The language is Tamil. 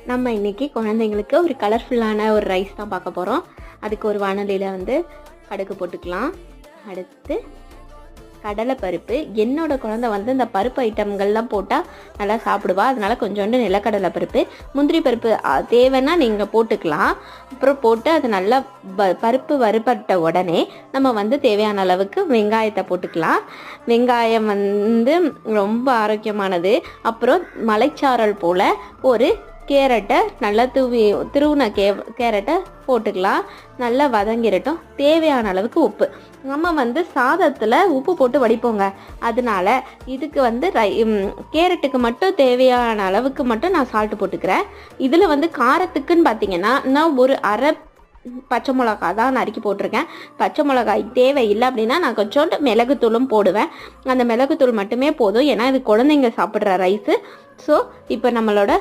நம்ம இன்றைக்கி குழந்தைங்களுக்கு ஒரு கலர்ஃபுல்லான ஒரு ரைஸ் தான் பார்க்க போகிறோம். அதுக்கு ஒரு வானலியில் வந்து கடுகு போட்டுக்கலாம். அடுத்து கடலைப்பருப்பு. என்னோடய குழந்தை வந்து இந்த பருப்பு ஐட்டங்கள்லாம் போட்டால் நல்லா சாப்பிடுவா. அதனால் கொஞ்சோண்டு நிலக்கடலை பருப்பு, முந்திரி பருப்பு தேவைன்னா நீங்கள் போட்டுக்கலாம். அப்புறம் போட்டு அது நல்லா பருப்பு வறுபட்ட உடனே நம்ம வந்து தேவையான அளவுக்கு வெங்காயத்தை போட்டுக்கலாம். வெங்காயம் வந்து ரொம்ப ஆரோக்கியமானது. அப்புறம் மலைச்சாரல் போல் ஒரு கேரட்டை நல்லா திருவுன கேரட்டை போட்டுக்கலாம். நல்லா வதங்கிடட்டும். தேவையான அளவுக்கு உப்பு. நம்ம வந்து சாதத்தில் உப்பு போட்டு வடிப்போங்க. அதனால இதுக்கு வந்து கேரட்டுக்கு மட்டும் தேவையான அளவுக்கு மட்டும் நான் சால்ட்டு போட்டுக்கிறேன். இதில் வந்து காரத்துக்குன்னு பார்த்தீங்கன்னா நான் ஒரு அரை பச்சை மிளகா தான் நறுக்கி போட்டிருக்கேன். பச்சை மிளகாய் தேவையில்லை அப்படின்னா நான் கொஞ்சோண்டு மிளகுத்தூளும் போடுவேன். அந்த மிளகுத்தூள் மட்டுமே போதும், ஏன்னா இது குழந்தைங்க சாப்பிட்ற ரைஸு. ஸோ இப்போ நம்மளோட